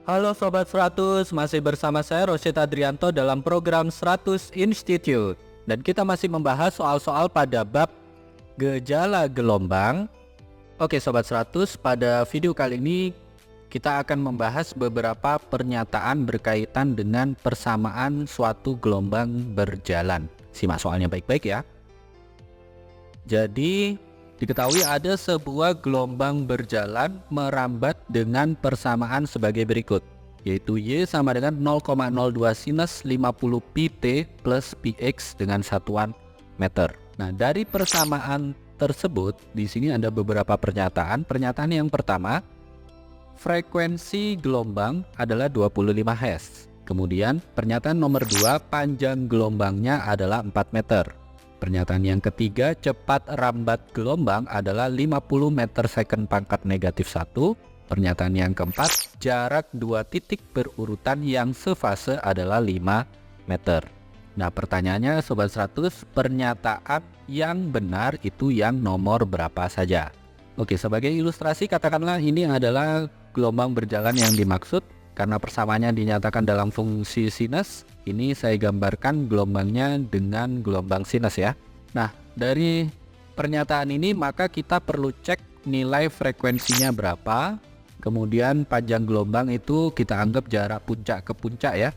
Halo Sobat 100, masih bersama saya Rosyid Adrianto dalam program 100 Institute. Dan kita masih membahas soal-soal pada bab gejala gelombang. Oke Sobat 100, pada video kali ini kita akan membahas beberapa pernyataan berkaitan dengan persamaan suatu gelombang berjalan. Simak soalnya baik-baik ya. Jadi diketahui ada sebuah gelombang berjalan merambat dengan persamaan sebagai berikut, yaitu Y sama dengan 0,02 sinus 50 pt plus px dengan satuan meter. Nah, dari persamaan tersebut di sini ada beberapa pernyataan. Pernyataan yang pertama, frekuensi gelombang adalah 25 Hz. Kemudian pernyataan nomor 2, panjang gelombangnya adalah 4 meter. Pernyataan yang ketiga, cepat rambat gelombang adalah 50 meter second pangkat negatif 1. Pernyataan yang keempat, jarak dua titik berurutan yang sefase adalah 5 meter. Nah, pertanyaannya Sobat 100, pernyataan yang benar itu yang nomor berapa saja? Oke, sebagai ilustrasi katakanlah ini adalah gelombang berjalan yang dimaksud. Karena persamaannya dinyatakan dalam fungsi sinus, ini saya gambarkan gelombangnya dengan gelombang sinus ya. Nah, dari pernyataan ini maka kita perlu cek nilai frekuensinya berapa. Kemudian panjang gelombang itu kita anggap jarak puncak ke puncak ya.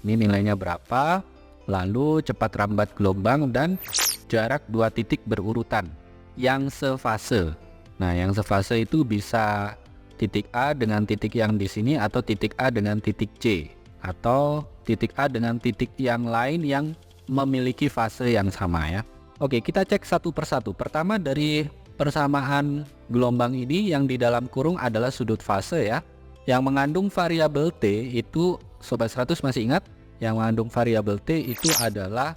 Ini nilainya berapa. Lalu cepat rambat gelombang dan jarak dua titik berurutan yang sefase. Nah, yang sefase itu bisa titik A dengan titik yang di sini, atau titik A dengan titik C, atau titik A dengan titik yang lain yang memiliki fase yang sama ya. Oke, kita cek satu persatu. Pertama, dari persamaan gelombang ini yang di dalam kurung adalah sudut fase ya. Yang mengandung variabel T itu Sobat 100 masih ingat? Yang mengandung variabel T itu adalah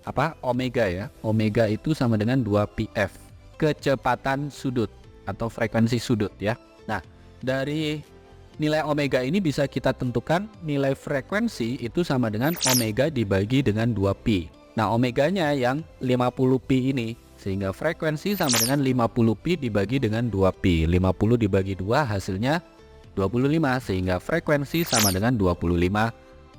apa? Omega ya. Omega itu sama dengan 2πf, kecepatan sudut atau frekuensi sudut ya. Nah, dari nilai omega ini bisa kita tentukan nilai frekuensi itu sama dengan omega dibagi dengan 2pi. Nah, omeganya yang 50pi ini, sehingga frekuensi sama dengan 50pi dibagi dengan 2pi. 50 dibagi 2 hasilnya 25, sehingga frekuensi sama dengan 25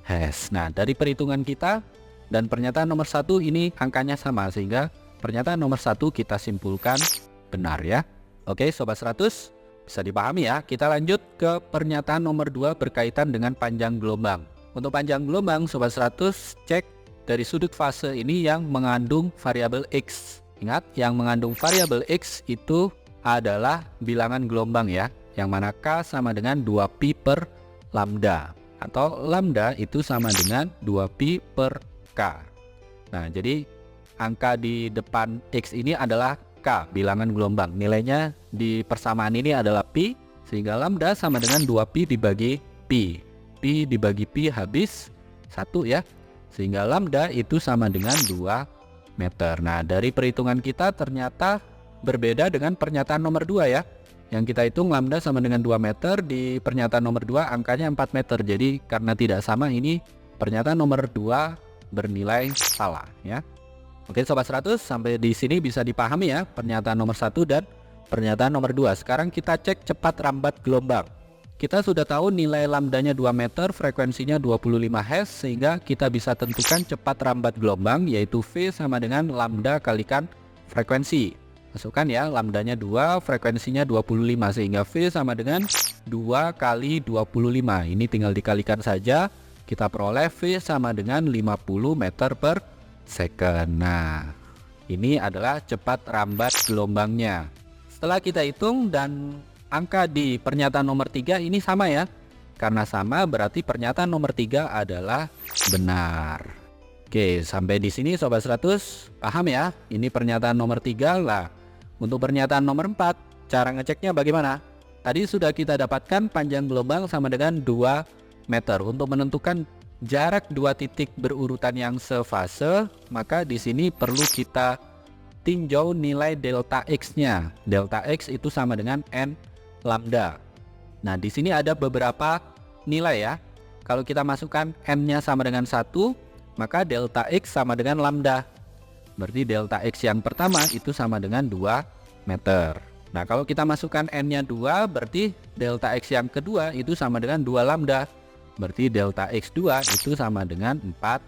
Hz. Nah, dari perhitungan kita dan pernyataan nomor 1 ini angkanya sama, sehingga pernyataan nomor 1 kita simpulkan benar ya. Oke Sobat 100, bisa dipahami ya. Kita lanjut ke pernyataan nomor 2 berkaitan dengan panjang gelombang. Untuk panjang gelombang Sobat 100, cek dari sudut fase ini yang mengandung variabel X. Ingat, yang mengandung variabel X itu adalah bilangan gelombang ya, yang mana K sama dengan 2pi per lambda, atau lambda itu sama dengan 2pi per K. Nah, jadi angka di depan X ini adalah K, bilangan gelombang. Nilainya di persamaan ini adalah pi, sehingga lambda sama dengan 2pi dibagi pi. Pi dibagi pi habis 1 ya, sehingga lambda itu sama dengan 2 meter. Nah, dari perhitungan kita ternyata berbeda dengan pernyataan nomor 2 ya. Yang kita hitung lambda sama dengan 2 meter, di pernyataan nomor 2 angkanya 4 meter. Jadi karena tidak sama, ini pernyataan nomor 2 bernilai salah ya. Oke Sobat 100, sampai di sini bisa dipahami ya pernyataan nomor 1 dan pernyataan nomor 2. Sekarang kita cek cepat rambat gelombang. Kita sudah tahu nilai lambdanya 2 meter, frekuensinya 25 Hz, sehingga kita bisa tentukan cepat rambat gelombang, yaitu V sama dengan lambda kalikan frekuensi. Masukkan ya, lambdanya 2, frekuensinya 25, sehingga V sama dengan 2 kali 25. Ini tinggal dikalikan saja, kita peroleh V sama dengan 50 meter per second. Nah, ini adalah cepat rambat gelombangnya. Setelah kita hitung dan angka di pernyataan nomor 3 ini sama ya. Karena sama berarti pernyataan nomor 3 adalah benar. Oke, sampai di sini Sobat 100 paham ya? Ini pernyataan nomor 3 lah. Untuk pernyataan nomor 4, cara ngeceknya bagaimana? Tadi sudah kita dapatkan panjang gelombang sama dengan 2 meter. Untuk menentukan jarak dua titik berurutan yang sefase, maka di sini perlu kita tinjau nilai delta X-nya. Delta X itu sama dengan N lambda. Nah, di sini ada beberapa nilai ya. Kalau kita masukkan N-nya sama dengan 1, maka delta X sama dengan lambda. Berarti delta X yang pertama itu sama dengan 2 meter. Nah, kalau kita masukkan N-nya 2, berarti delta X yang kedua itu sama dengan 2 lambda. Berarti delta X2 itu sama dengan 4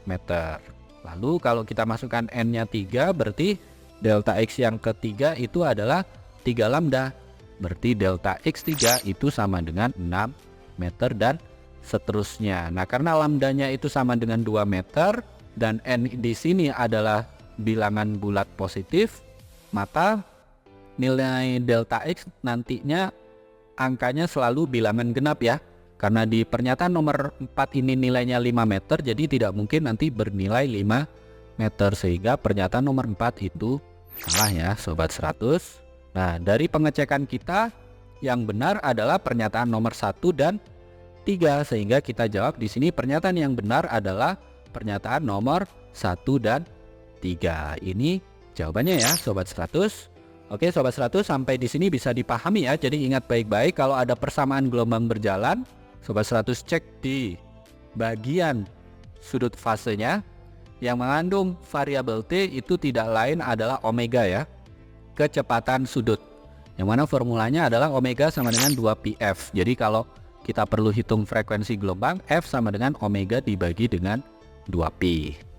meter. Lalu kalau kita masukkan N-nya 3, berarti delta X yang ketiga itu adalah 3 lambda. Berarti delta X3 itu sama dengan 6 meter dan seterusnya. Nah, karena lambdanya itu sama dengan 2 meter dan N di sini adalah bilangan bulat positif, maka nilai delta X nantinya angkanya selalu bilangan genap ya. Karena di pernyataan nomor 4 ini nilainya 5 meter, jadi tidak mungkin nanti bernilai 5 meter. Sehingga pernyataan nomor 4 itu salah ya Sobat 100. Nah, dari pengecekan kita yang benar adalah pernyataan nomor 1 dan 3. Sehingga kita jawab di sini pernyataan yang benar adalah pernyataan nomor 1 dan 3. Ini jawabannya ya Sobat 100. Oke Sobat 100, sampai di sini bisa dipahami ya. Jadi ingat baik-baik, kalau ada persamaan gelombang berjalan, Sobat 100 cek di bagian sudut fasenya yang mengandung variabel T itu tidak lain adalah omega ya, kecepatan sudut. Yang mana formulanya adalah omega sama dengan 2πf. Jadi kalau kita perlu hitung frekuensi gelombang, F sama dengan omega dibagi dengan 2π.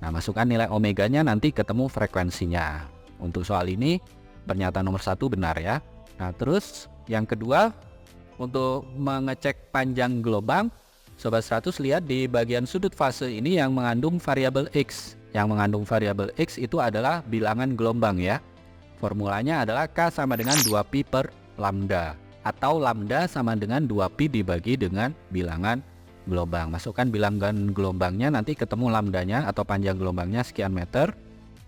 Nah, masukkan nilai omeganya, nanti ketemu frekuensinya. Untuk soal ini pernyataan nomor 1 benar ya. Nah, terus yang kedua, untuk mengecek panjang gelombang, Sobat 100 lihat di bagian sudut fase ini yang mengandung variabel X. Yang mengandung variabel X itu adalah bilangan gelombang ya. Formulanya adalah K sama dengan 2π per lambda, atau lambda sama dengan 2π dibagi dengan bilangan gelombang. Masukkan bilangan gelombangnya, nanti ketemu lambdanya atau panjang gelombangnya sekian meter.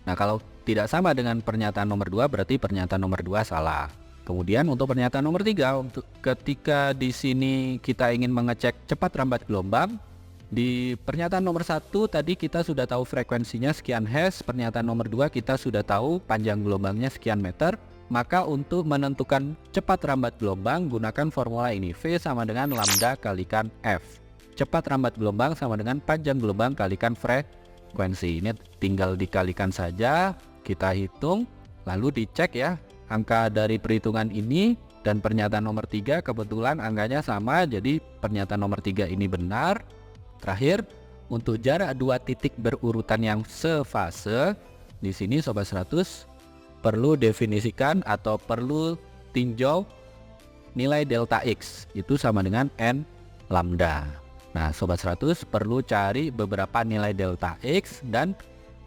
Nah, kalau tidak sama dengan pernyataan nomor 2, berarti pernyataan nomor 2 salah. Kemudian untuk pernyataan nomor 3, untuk ketika di sini kita ingin mengecek cepat rambat gelombang, di pernyataan nomor 1 tadi kita sudah tahu frekuensinya sekian Hz, pernyataan nomor 2 kita sudah tahu panjang gelombangnya sekian meter. Maka untuk menentukan cepat rambat gelombang, gunakan formula ini, V sama dengan lambda kalikan F. Cepat rambat gelombang sama dengan panjang gelombang kalikan frekuensi. Ini tinggal dikalikan saja, kita hitung, lalu dicek ya angka dari perhitungan ini dan pernyataan nomor 3 kebetulan angkanya sama, jadi pernyataan nomor 3 ini benar. Terakhir, untuk jarak dua titik berurutan yang sefase, di sini Sobat 100 perlu definisikan atau perlu tinjau nilai delta X itu sama dengan N lambda. Nah, Sobat 100 perlu cari beberapa nilai delta X dan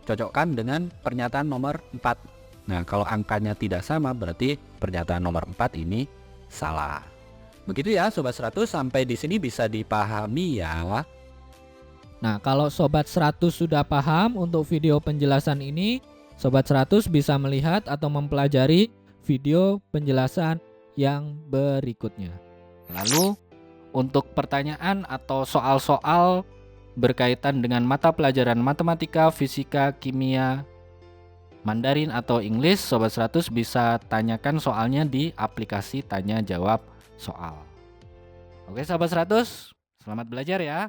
cocokkan dengan pernyataan nomor 4. Nah, kalau angkanya tidak sama, berarti pernyataan nomor 4 ini salah. Begitu ya Sobat 100, sampai di sini bisa dipahami ya. Nah, kalau Sobat 100 sudah paham untuk video penjelasan ini, Sobat 100 bisa melihat atau mempelajari video penjelasan yang berikutnya. Lalu, untuk pertanyaan atau soal-soal berkaitan dengan mata pelajaran matematika, fisika, kimia, Mandarin atau English, Sobat 100 bisa tanyakan soalnya di aplikasi tanya jawab soal. Oke Sobat 100, selamat belajar ya.